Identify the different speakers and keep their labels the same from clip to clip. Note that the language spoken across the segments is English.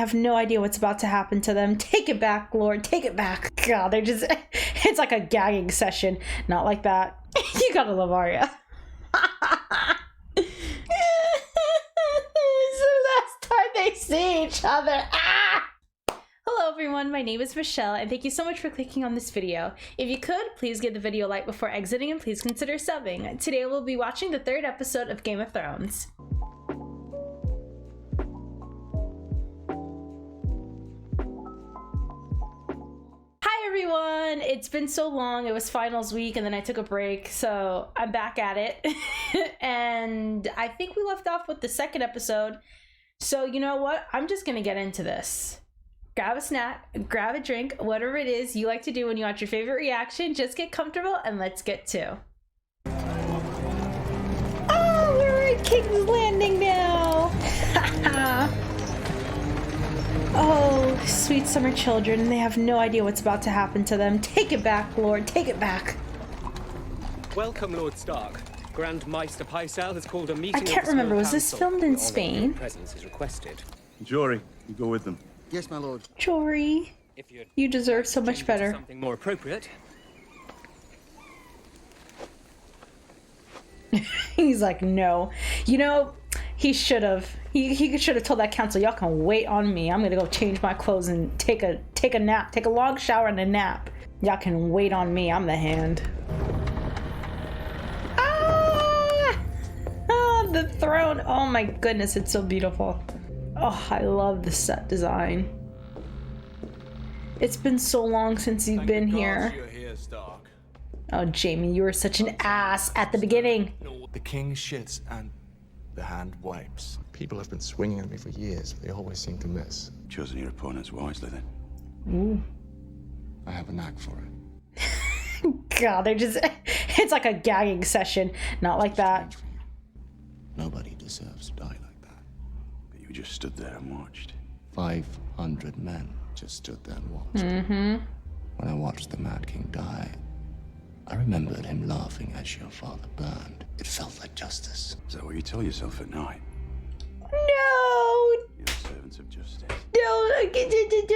Speaker 1: have no idea what's about to happen to them. Take it back, Lord. Take it back. God, they're just... It's like a gagging session. Not like that. You gotta love Arya. It's the last time they see each other. Ah! Hello everyone, my name is Michelle and thank you so much for clicking on this video. If you could, please give the video a like before exiting and please consider subbing. Today we'll be watching the third episode of Game of Thrones. Hi everyone! It's been so long, it was finals week and then I took a break, so I'm back at it. And I think we left off with the second episode, so you know what? I'm just gonna get into this. Grab a snack, grab a drink, whatever it is you like to do when you watch your favorite reaction. Just get comfortable and let's get to. Oh, we're at King's Landing now. Oh, sweet summer children, and they have no idea what's about to happen to them. Take it back, Lord, take it back.
Speaker 2: Welcome, Lord Stark. Grand Meister Pycelle has called a meeting.
Speaker 1: I can't remember, was this filmed in Spain?
Speaker 2: Presence is requested.
Speaker 3: Jory, you go with them.
Speaker 4: Yes, my lord.
Speaker 1: Jory, you deserve so much better.
Speaker 2: Something more appropriate.
Speaker 1: He's like, no. You know, he should have. He should have told that council, y'all can wait on me. I'm gonna go change my clothes and take a nap, take a long shower and a nap. Y'all can wait on me. I'm the hand. Ah! Oh, the throne. Oh my goodness, it's so beautiful. Oh, I love the set design. It's been so long since you've been here. Oh, Jamie, you were such an ass at the beginning.
Speaker 5: The king shits and the hand wipes. People have been swinging at me for years. They always seem to miss.
Speaker 3: Chosen your opponents wisely, then.
Speaker 1: Ooh.
Speaker 5: I have a knack for it.
Speaker 1: God, they're just... It's like a gagging session. Not like that.
Speaker 5: Nobody deserves to die like that.
Speaker 3: But you just stood there and watched.
Speaker 5: 500 men just stood there and watched.
Speaker 1: Mm-hmm.
Speaker 5: When I watched the Mad King die, I remembered him laughing as your father burned. It felt like justice.
Speaker 3: Is that what you tell yourself at night?
Speaker 1: No!
Speaker 3: You're the servants of justice.
Speaker 1: No,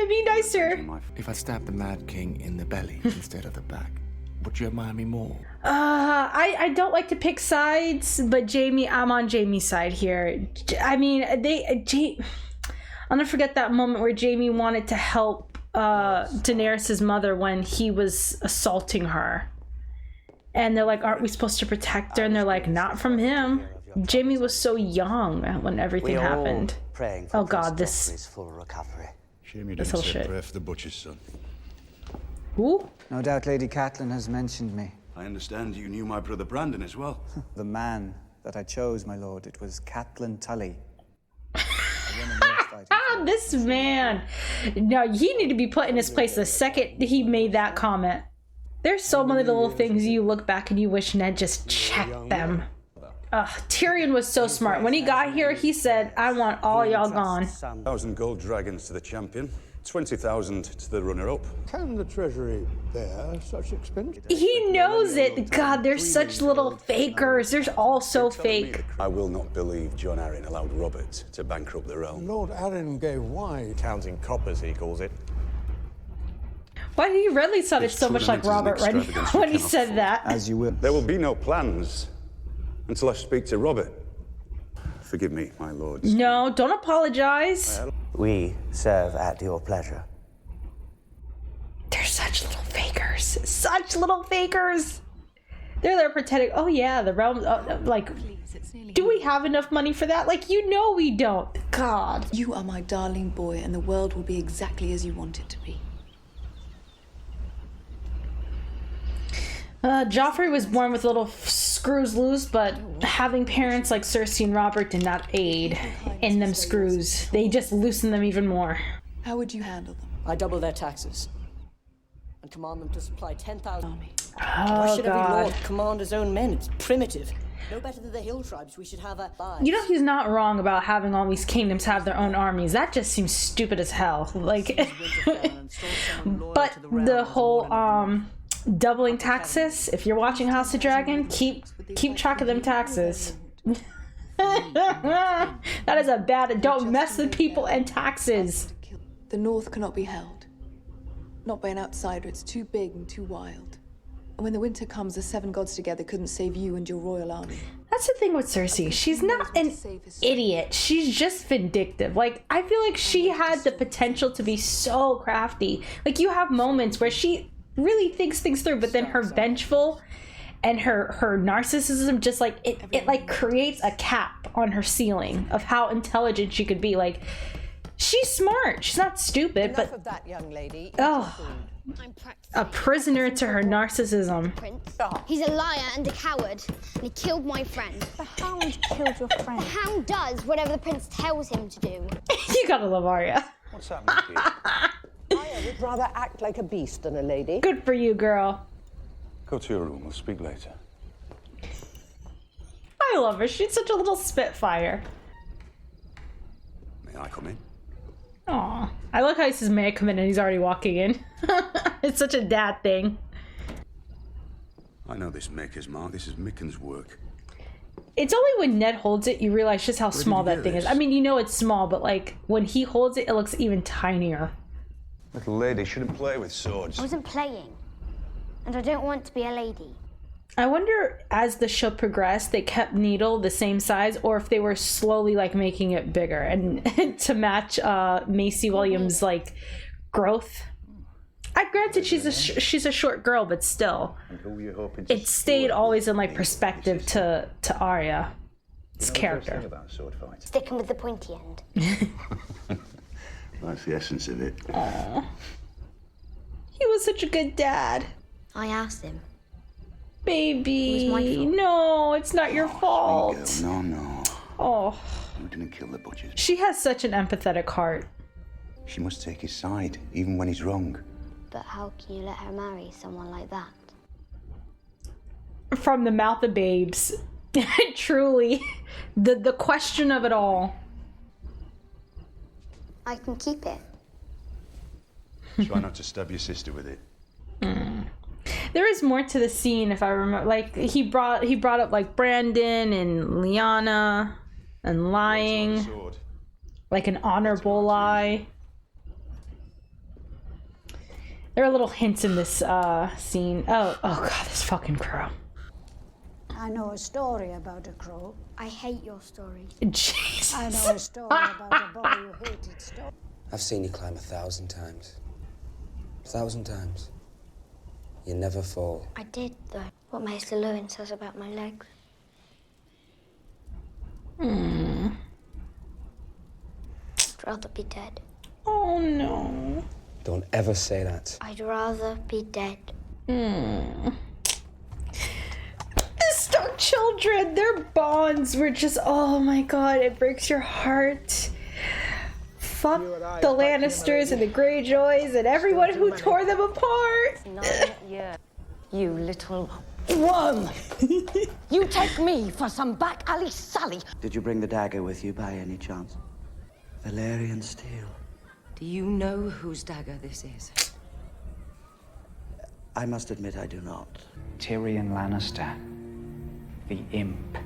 Speaker 1: be nicer.
Speaker 5: If I stabbed the Mad King in the belly instead of the back, would you admire me more?
Speaker 1: I don't like to pick sides, but Jamie, I'm on Jamie's side here. I mean, I'll never forget that moment where Jamie wanted to help Daenerys' mother when he was assaulting her. And they're like, aren't we supposed to protect her? And they're like, not from him. Jamie was so young when everything happened. Oh God, this
Speaker 3: Shame you
Speaker 1: this
Speaker 3: didn't
Speaker 1: whole
Speaker 3: say
Speaker 1: shit.
Speaker 3: prayer for the butcher's son.
Speaker 1: Who?
Speaker 4: No doubt Lady Catelyn has mentioned me.
Speaker 3: I understand you knew my brother Brandon as well.
Speaker 4: The man that I chose, my lord, it was Catelyn Tully.
Speaker 1: Ah, this man. No, he need to be put in his place the second he made that comment. There's so many little things you look back and you wish Ned just checked them. Tyrion was so smart. When he got here, he said, I want all y'all gone.
Speaker 3: 1,000 gold dragons to the champion, 20,000 to the runner-up.
Speaker 6: Can the treasury bear such expense?
Speaker 1: He knows it. God, they're such little fakers. They're all so fake.
Speaker 3: I will not believe John Arryn allowed Robert to bankrupt the realm.
Speaker 6: Lord Arryn gave wide.
Speaker 5: Counting coppers, he calls it.
Speaker 1: Why did he really sounded so much like Robert Redford when he said that?
Speaker 4: As you will.
Speaker 3: There will be no plans until I speak to Robert. Forgive me, my lords.
Speaker 1: No, don't apologize.
Speaker 7: We serve at your pleasure.
Speaker 1: They're such little fakers. Such little fakers. They're there pretending, oh yeah, the realm, like, do we have enough money for that? Like, you know we don't. God.
Speaker 8: You are my darling boy, and the world will be exactly as you want it to be.
Speaker 1: Joffrey was born with little screws loose, but having parents like Cersei and Robert did not aid in them screws. They just loosened them even more.
Speaker 8: How would you handle them?
Speaker 9: I double their taxes and command them to supply 10,000 army.
Speaker 1: Oh,
Speaker 9: Why should every
Speaker 1: God.
Speaker 9: lord command his own men? It's primitive. No better than the hill tribes. We should have a
Speaker 1: You know, he's not wrong about having all these kingdoms have their own armies. That just seems stupid as hell. Like, but the whole doubling taxes. If you're watching House of Dragon, keep track of them taxes. That is a bad. Don't mess with people and taxes.
Speaker 8: The North cannot be held. Not by an outsider. It's too big and too wild. And when the winter comes, the seven gods together couldn't save you and your royal army.
Speaker 1: That's the thing with Cersei. She's not an idiot. She's just vindictive. Like, I feel like she had the potential to be so crafty. Like, you have moments where she really thinks things through, but then her vengeful and her narcissism just like it like creates a cap on her ceiling of how intelligent she could be. Like, she's smart. She's not stupid,
Speaker 9: Enough
Speaker 1: but
Speaker 9: of that, young lady.
Speaker 1: a prisoner to her narcissism.
Speaker 10: He's a liar and a coward, and he killed my friend.
Speaker 11: The hound killed your friend.
Speaker 10: The hound does whatever the prince tells him to do.
Speaker 1: You gotta love Arya.
Speaker 3: What's happening here?
Speaker 9: Arya would rather act like a beast than a lady.
Speaker 1: Good for you, girl.
Speaker 3: Go to your room. We'll speak later.
Speaker 1: I love her. She's such a little spitfire.
Speaker 3: May I come in?
Speaker 1: Aw. I like how he says, may I come in, and he's already walking in. It's such a dad thing.
Speaker 3: I know this Maker's Mark. This is Micken's work.
Speaker 1: It's only when Ned holds it you realize just how small that thing is. I mean, you know it's small, but like when he holds it, it looks even tinier.
Speaker 3: Little lady shouldn't play with swords.
Speaker 10: I wasn't playing, and I don't want to be a lady.
Speaker 1: I wonder, as the show progressed, they kept Needle the same size, or if they were slowly like making it bigger and to match Macy Williams' like growth. Granted, she's a short girl, but still, it stayed always in like perspective to Arya, his character.
Speaker 10: Sticking with the pointy end.
Speaker 3: That's the essence of it.
Speaker 1: Aww. He was such a good dad.
Speaker 10: I asked him.
Speaker 1: Baby,
Speaker 10: It was my fault.
Speaker 1: no, it's not your fault.
Speaker 3: No, no.
Speaker 1: Oh,
Speaker 3: You didn't kill the butchers.
Speaker 1: she has such an empathetic heart.
Speaker 3: She must take his side, even when he's wrong.
Speaker 10: But how can you let her marry someone like that?
Speaker 1: From the mouth of babes. Truly, the question of it all.
Speaker 10: I can keep it.
Speaker 3: Try not to stab your sister with it.
Speaker 1: There is more to the scene, if I remember. Like he brought up like Brandon and Lyanna and lying, like an honorable lie. There are little hints in this scene. Oh god, this fucking crow.
Speaker 11: I know a story about a crow.
Speaker 10: I hate your stories.
Speaker 1: Jesus.
Speaker 11: I know a story about a boy who hated stones.
Speaker 12: I've seen you climb 1,000 times. 1,000 times. You never fall.
Speaker 10: I did, though. What Maester Lewin says about my legs. I'd rather be dead.
Speaker 1: Oh no.
Speaker 12: Don't ever say that.
Speaker 10: I'd rather be dead.
Speaker 1: The Stark children, their bonds were just, oh my god, it breaks your heart. Fuck the Lannisters and the Greyjoys and everyone who tore them apart.
Speaker 9: You little worm! You take me for some back alley Sally.
Speaker 7: Did you bring the dagger with you by any chance? Valyrian steel.
Speaker 9: Do you know whose dagger this is?
Speaker 7: I must admit I do not.
Speaker 4: Tyrion Lannister, the imp.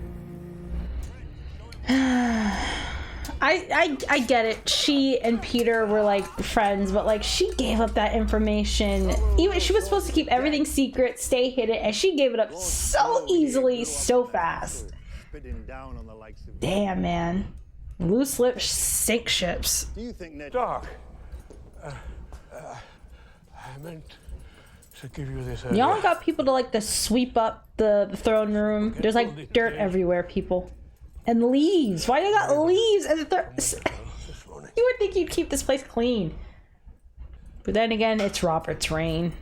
Speaker 1: I get it. She and Peter were like friends, but like she gave up that information. Even she was supposed to keep everything secret, stay hidden, and she gave it up so easily, so fast. Damn, man. Loose lips sink ships.
Speaker 6: Do you think Ned... Dark. I meant to give you this...
Speaker 1: Y'all got people to like to sweep up the throne room. There's like dirt everywhere, people. And leaves. Why you got leaves? And you would think you'd keep this place clean. But then again, it's Robert's reign.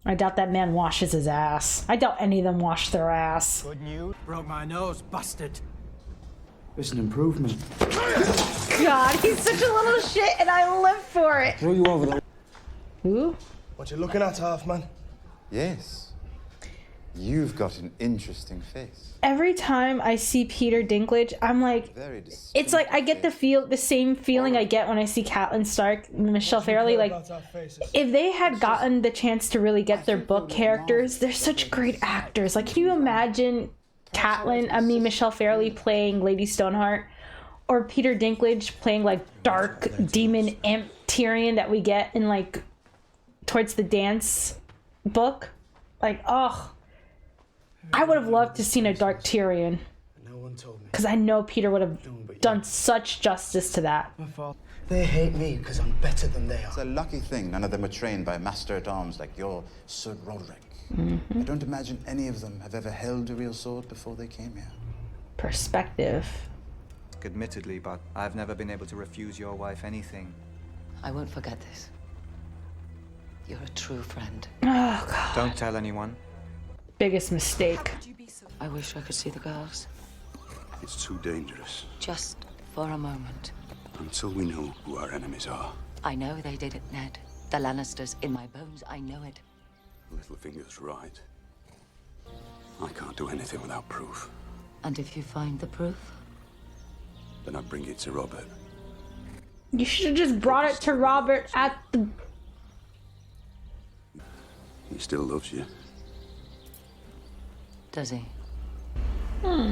Speaker 1: I doubt that man washes his ass. I doubt any of them wash their ass.
Speaker 2: Good news. Broke my nose, busted.
Speaker 4: It's an improvement.
Speaker 1: God, he's such a little shit and I live for it.
Speaker 4: Throw you over the...
Speaker 1: Who?
Speaker 6: What you looking at, Halfman?
Speaker 13: Yes. You've got an interesting face.
Speaker 1: Every time I see Peter Dinklage, I'm like, it's like I get the same feeling I get when I see Catelyn Stark, Michelle Fairley. Like, if they had gotten the chance to really get their book characters, they're such great actors. Like, can you imagine Catelyn, Michelle Fairley playing Lady Stoneheart, or Peter Dinklage playing like dark demon imp Tyrion that we get in like towards the dance book. Like, oh, I would have loved to seen a dark Tyrion, because I know Peter would have done such justice to that.
Speaker 6: They hate me because I'm better than they are.
Speaker 13: It's a lucky thing none of them are trained by master-at-arms like your Sir Roderick. I don't imagine any of them have ever held a real sword before they came here.
Speaker 1: Perspective.
Speaker 4: Admittedly, but I've never been able to refuse your wife anything.
Speaker 9: I won't forget this. You're a true friend.
Speaker 1: Oh, God.
Speaker 4: Don't tell anyone.
Speaker 1: Biggest mistake.
Speaker 9: I wish I could see the girls.
Speaker 3: It's too dangerous.
Speaker 9: Just for a moment.
Speaker 3: Until we know who our enemies are.
Speaker 9: I know they did it, Ned. The Lannisters in my bones, I know it.
Speaker 3: Littlefinger's right. I can't do anything without proof.
Speaker 9: And if you find the proof?
Speaker 3: Then I bring it to Robert.
Speaker 1: You should have just brought it to Robert at the...
Speaker 3: He still loves you.
Speaker 9: Does he?
Speaker 1: This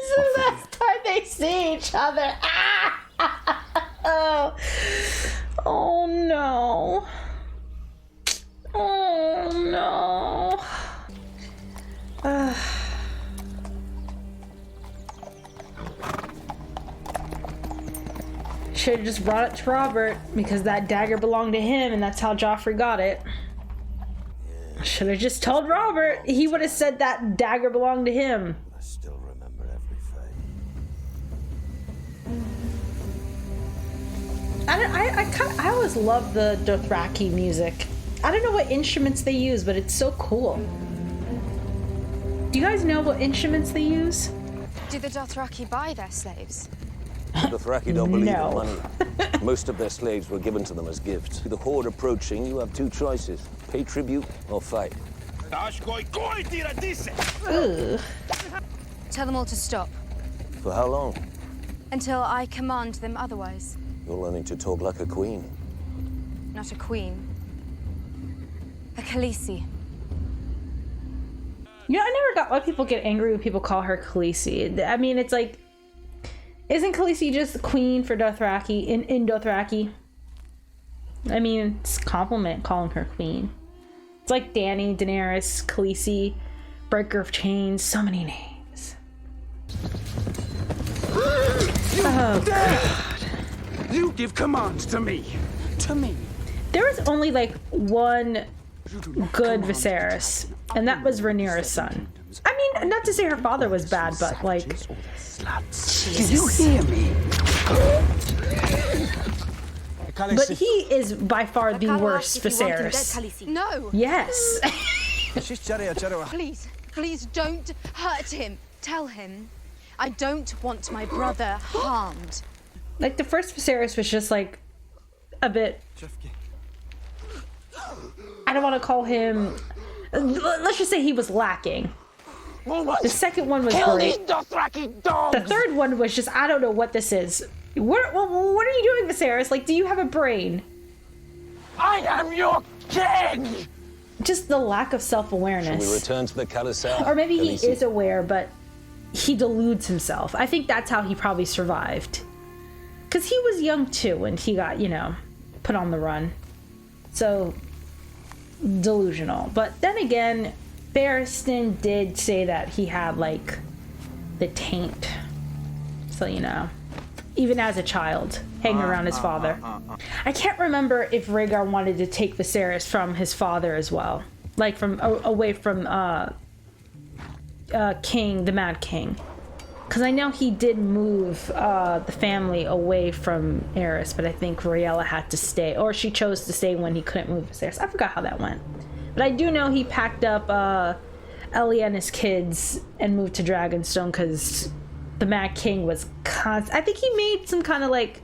Speaker 1: is the last time they see each other. Oh. Oh no. Oh no. Should have just brought it to Robert, because that dagger belonged to him and that's how Joffrey got it. Should have just told Robert. He would have said that dagger belonged to him.
Speaker 6: I still remember every fight.
Speaker 1: I always love the Dothraki music. I don't know what instruments they use, but it's so cool. Do you guys know what instruments they use?
Speaker 14: Do the Dothraki buy their slaves?
Speaker 15: The Dothraki don't believe
Speaker 1: No.
Speaker 15: in money. Most of their slaves were given to them as gifts. With the horde approaching, you have two choices. Pay tribute or fight.
Speaker 1: Ugh.
Speaker 14: Tell them all to stop.
Speaker 15: For how long?
Speaker 14: Until I command them otherwise.
Speaker 15: You're learning to talk like a queen.
Speaker 14: Not a queen. A Khaleesi.
Speaker 1: You know, I never got why people get angry when people call her Khaleesi. I mean, it's like, isn't Khaleesi just the queen for Dothraki, in Dothraki? I mean, it's a compliment calling her queen. It's like Dany, Daenerys, Khaleesi, Breaker of Chains, so many names. Oh, God.
Speaker 16: You give commands to me. To me.
Speaker 1: There was only like one good Viserys, and that was Rhaenyra's son. I mean, not to say her father was bad, but like...
Speaker 16: Do you hear me?
Speaker 1: But he is by far the worst Viserys.
Speaker 14: No.
Speaker 1: Yes.
Speaker 14: Please don't hurt him. Tell him I don't want my brother harmed.
Speaker 1: Like, the first Viserys was just like a bit... I don't want to call him... Let's just say he was lacking. The second one was great. The third one was just, I don't know what this is. What are you doing, Viserys? Like, do you have a brain?
Speaker 16: I am your king!
Speaker 1: Just the lack of self-awareness.
Speaker 15: Shall we return to the Carousel?
Speaker 1: Or maybe he is aware, but he deludes himself. I think that's how he probably survived. Because he was young too when he got, you know, put on the run. So, delusional. But then again, Barristan did say that he had, like, the taint. So, you know, even as a child, hanging around his father. I can't remember if Rhaegar wanted to take Viserys from his father as well. Like, from away from King, the Mad King. Because I know he did move the family away from Aerys, but I think Rhaella had to stay. Or she chose to stay when he couldn't move Viserys. I forgot how that went. But I do know he packed up Ellie and his kids and moved to Dragonstone because the Mad King was I think he made some kind of like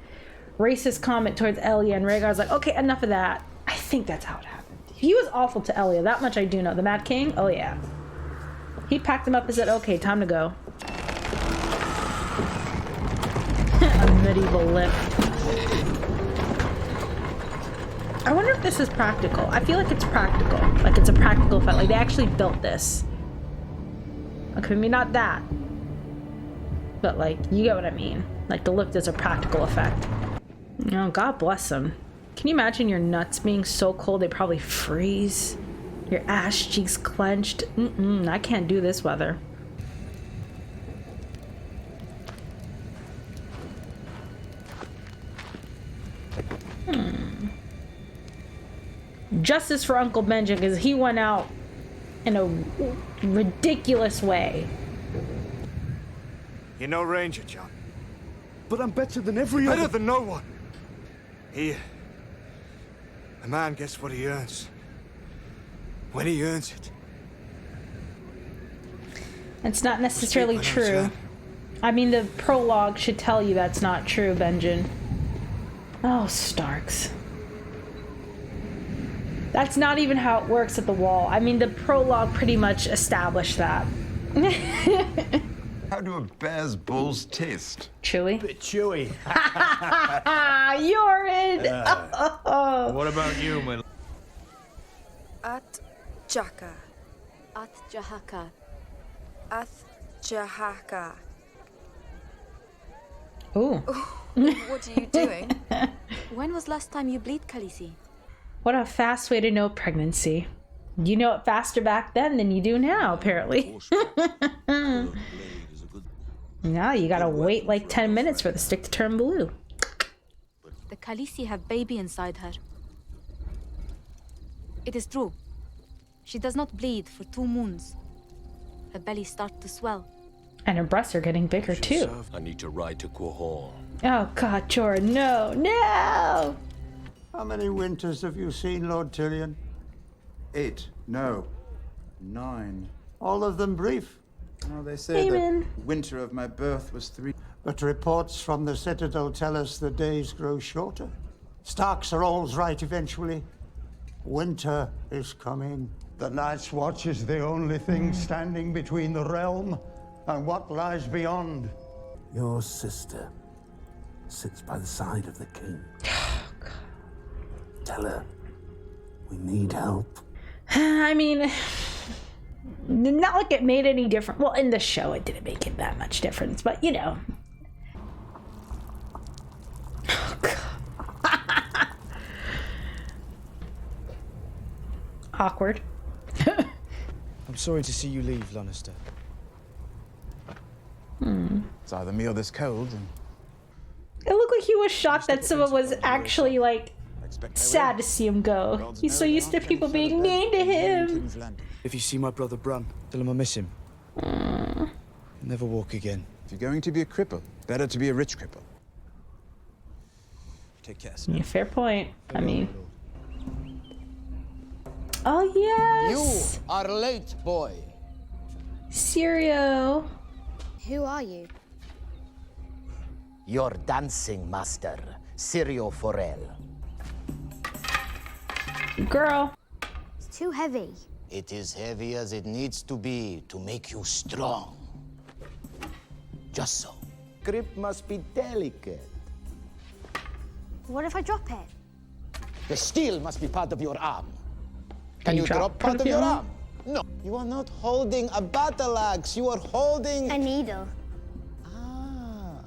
Speaker 1: racist comment towards Ellie, and Rhaegar's like, okay, enough of that. I think that's how it happened. He was awful to Ellie, that much I do know. The Mad King? Oh yeah. He packed him up and said, okay, time to go. A medieval lift. I wonder if this is practical. I feel like it's practical. Like it's a practical effect. Like they actually built this. Okay, maybe not that. But like, you get what I mean. Like the lift is a practical effect. Oh, God bless them. Can you imagine your nuts being so cold they probably freeze? Your ass cheeks clenched? I can't do this weather. Justice for Uncle Benjamin, because he went out in a ridiculous way.
Speaker 17: You're no ranger, John. But I'm better than every other. Better than no one. Here, a man gets what he earns. When he earns it.
Speaker 1: It's not necessarily true. I mean, the prologue should tell you that's not true, Benjamin. Oh, Starks. That's not even how it works at the wall. I mean, the prologue pretty much established that.
Speaker 18: How do a bear's balls taste?
Speaker 1: Chewy.
Speaker 17: Bit chewy.
Speaker 1: You're in.
Speaker 17: What about you, man?
Speaker 19: At Jaka.
Speaker 8: At Jahaka.
Speaker 19: At Jahaka.
Speaker 1: Ooh.
Speaker 8: What are you doing? When was last time you bleed, Khaleesi?
Speaker 1: What a fast way to know pregnancy. You know it faster back then than you do now, apparently. Now you gotta wait like 10 minutes for the stick to turn blue.
Speaker 8: The Khaleesi have baby inside her. It is true. She does not bleed for 2 moons. Her belly starts to swell.
Speaker 1: And her breasts are getting bigger too.
Speaker 15: I need to ride to Quahog.
Speaker 1: Oh God, Jorah, no, no!
Speaker 20: How many winters have you seen, Lord Tyrion?
Speaker 13: 8. No. 9.
Speaker 20: All of them brief.
Speaker 13: No, they say the winter of my birth was 3.
Speaker 20: But reports from the Citadel tell us the days grow shorter. Starks are always right eventually. Winter is coming. The Night's Watch is the only thing standing between the realm and what lies beyond.
Speaker 6: Your sister sits by the side of the king. Tell her we need help.
Speaker 1: I mean, not like it made any difference. Well, in the show, it didn't make it that much difference, but you know. Oh, God. Awkward.
Speaker 21: I'm sorry to see you leave, Lannister.
Speaker 13: It's either me or this cold.
Speaker 1: It looked like he was shocked that someone was actually like sad to see him go. He's so used to people being mean to him.
Speaker 21: If you see my brother Bran, tell him I miss him. Never walk again.
Speaker 13: If you're going to be a cripple, better to be a rich cripple. Take care.
Speaker 1: Yeah, fair point. I mean. Oh yes.
Speaker 22: You are late, boy.
Speaker 1: Syrio.
Speaker 10: Who are you?
Speaker 22: Your dancing master, Syrio Forel.
Speaker 1: Girl.
Speaker 10: It's too heavy.
Speaker 22: It is heavy as it needs to be to make you strong. Just so. Grip must be delicate.
Speaker 10: What if I drop it?
Speaker 22: The steel must be part of your arm. Can you drop part of your arm? No. You are not holding a battle axe. You are holding
Speaker 10: a needle.
Speaker 22: Ah.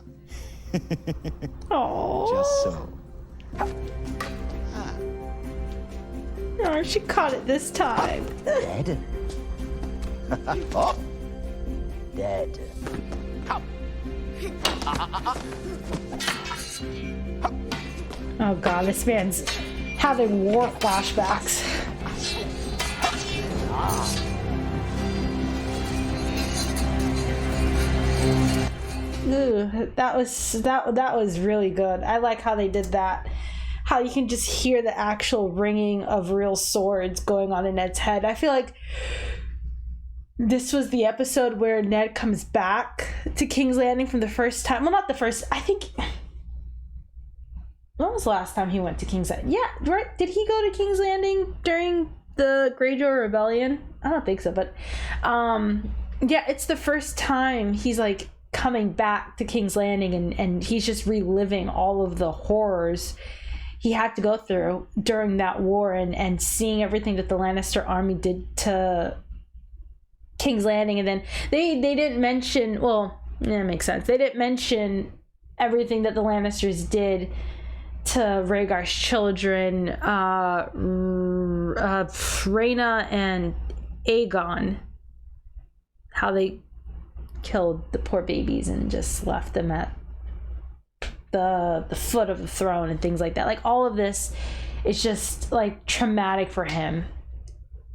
Speaker 1: Oh.
Speaker 22: Just so.
Speaker 1: Oh, she caught it this time.
Speaker 22: Dead. Oh. Dead.
Speaker 1: Oh God, this man's having war flashbacks. Ooh, that was really good. I like how they did that. How you can just hear the actual ringing of real swords going on in Ned's head. I feel like this was the episode where Ned comes back to King's Landing from the first time. Well, not the first. I think. When was the last time he went to King's Landing? Yeah, right. Did he go to King's Landing during the Greyjoy Rebellion? I don't think so, but yeah, it's the first time he's like coming back to King's Landing, and he's just reliving all of the horrors he had to go through during that war, and seeing everything that the Lannister army did to King's Landing. And then they didn't mention, well, yeah, it makes sense, they didn't mention everything that the Lannisters did to Rhaegar's children, Rhaena and Aegon, how they killed the poor babies and just left them at the foot of the throne and things like that. Like, all of this is just like traumatic for him,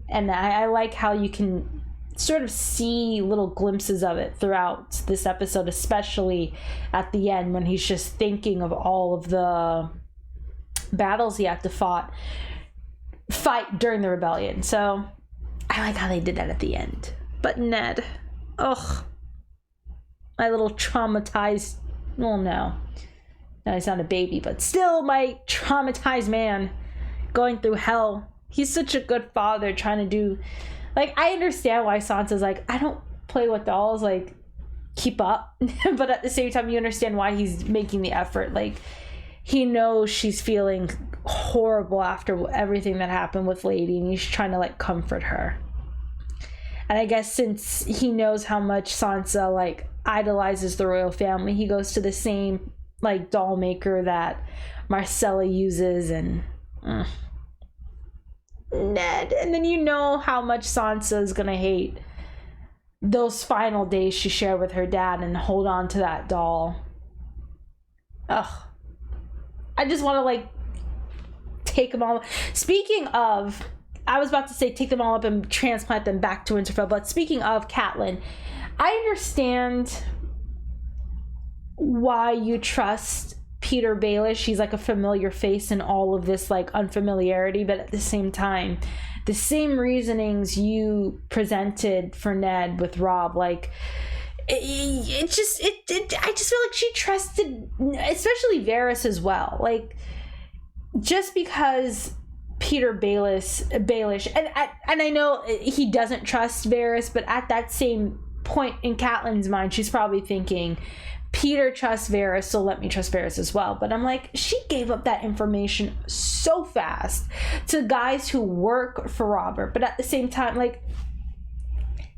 Speaker 1: and I like how you can sort of see little glimpses of it throughout this episode, especially at the end when he's just thinking of all of the battles he had to fight during the rebellion. So I like how they did that at the end. But Ned, ugh, my little traumatized, well, no, he's not a baby, but still my traumatized man going through hell. He's such a good father trying to do, like, I understand why Sansa's like, I don't play with dolls, like, keep up. But at the same time, you understand why he's making the effort. Like, he knows she's feeling horrible after everything that happened with Lady, and he's trying to, like, comfort her. And I guess since he knows how much Sansa, like, idolizes the royal family, he goes to the same, like, doll maker that Marcella uses, and Ned. And then you know how much Sansa is gonna hate those final days she shared with her dad and hold on to that doll. Ugh. I just want to, like, take them all. Speaking of, I was about to say take them all up and transplant them back to Winterfell, but speaking of Catelyn, I understand why you trust Peter Baelish. He's like a familiar face in all of this, like, unfamiliarity, but at the same time, the same reasonings you presented for Ned with Robb, like, I just feel like she trusted, especially Varys as well. Like, just because Peter Baelish, and I know he doesn't trust Varys, but at that same point in Catelyn's mind, she's probably thinking, Peter trusts Varys, so let me trust Varys as well. But I'm like, she gave up that information so fast to guys who work for Robert. But at the same time, like,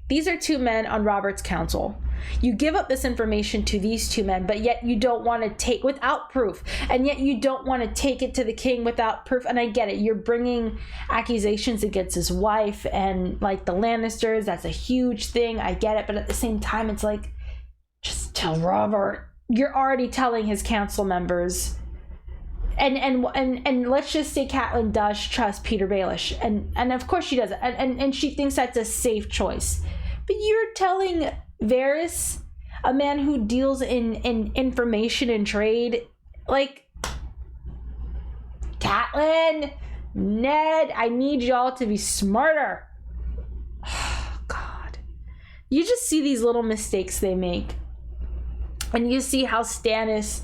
Speaker 1: these are two men on Robert's council. You give up this information to these two men, but yet you don't want to take, without proof, and yet you don't want to take it to the king without proof. And I get it, you're bringing accusations against his wife and, like, the Lannisters. That's a huge thing, I get it. But at the same time, it's like, just tell Robert. You're already telling his council members. And let's just say Catelyn does trust Peter Baelish, and of course she does, and she thinks that's a safe choice. But you're telling Varys, a man who deals in information and trade, like, Catelyn, Ned, I need y'all to be smarter. Oh, God. You just see these little mistakes they make. And you see how Stannis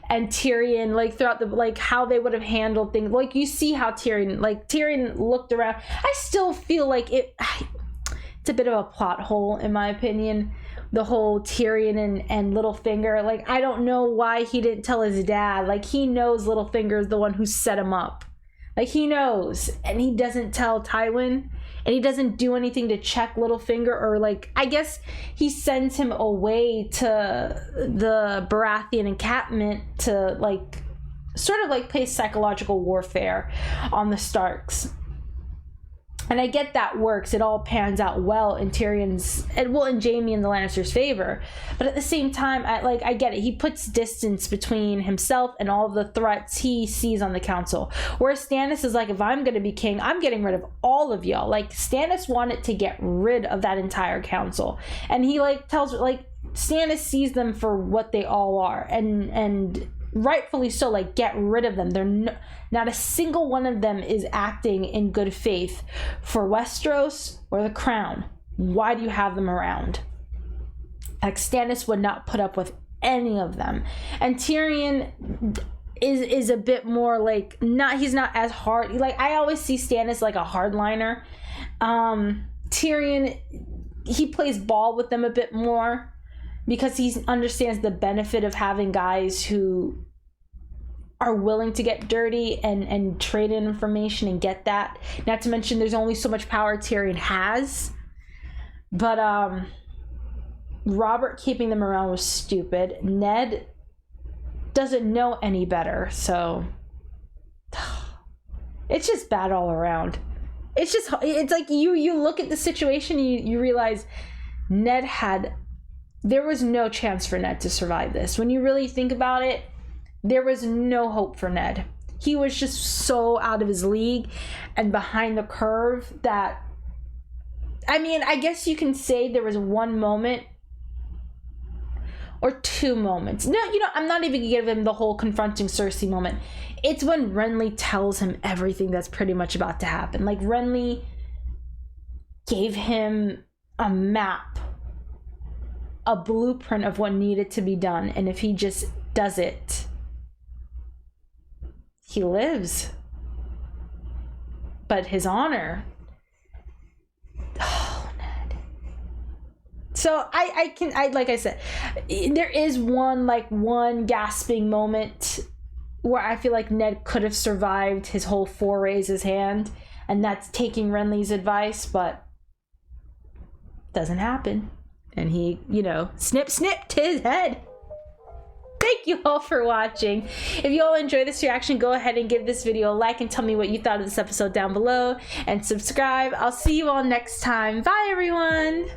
Speaker 1: and Tyrion, like, throughout the, like, how they would have handled things. Like, you see how Tyrion looked around. I still feel like it's a bit of a plot hole, in my opinion. The whole Tyrion and Littlefinger. Like, I don't know why he didn't tell his dad. Like, he knows Littlefinger is the one who set him up. Like, he knows. And he doesn't tell Tywin. And he doesn't do anything to check Littlefinger, or, like, I guess he sends him away to the Baratheon encampment to, like, sort of, like, play psychological warfare on the Starks. And I get that works. It all pans out well in Tyrion's, and well, in Jaime and the Lannisters' favor. But at the same time, I get it. He puts distance between himself and all of the threats he sees on the council. Whereas Stannis is like, if I'm going to be king, I'm getting rid of all of y'all. Like, Stannis wanted to get rid of that entire council. And he, like, tells, like, Stannis sees them for what they all are. And rightfully so, like, get rid of them. They're not a single one of them is acting in good faith for Westeros or the crown. Why do you have them around? Like, Stannis would not put up with any of them. And Tyrion is a bit more like, he's not as hard. Like, I always see Stannis like a hardliner. Tyrion, he plays ball with them a bit more, because he understands the benefit of having guys who are willing to get dirty and trade in information and get that. Not to mention there's only so much power Tyrion has. But Robert keeping them around was stupid. Ned doesn't know any better, so it's just bad all around. It's like you look at the situation, you realize there was no chance for Ned to survive this. When you really think about it, there was no hope for Ned. He was just so out of his league and behind the curve that, I mean, I guess you can say there was one moment or two moments. No, you know, I'm not even gonna give him the whole confronting Cersei moment. It's when Renly tells him everything that's pretty much about to happen. Like, Renly gave him a map, a blueprint of what needed to be done, and if he just does it, he lives. But his honor, oh, Ned. So I like I said, there is one gasping moment where I feel like Ned could have survived his whole forays his hand, and that's taking Renly's advice, but doesn't happen. And he, you know, snip to his head. Thank you all for watching. If you all enjoyed this reaction, go ahead and give this video a like and tell me what you thought of this episode down below, and subscribe. I'll see you all next time. Bye, everyone.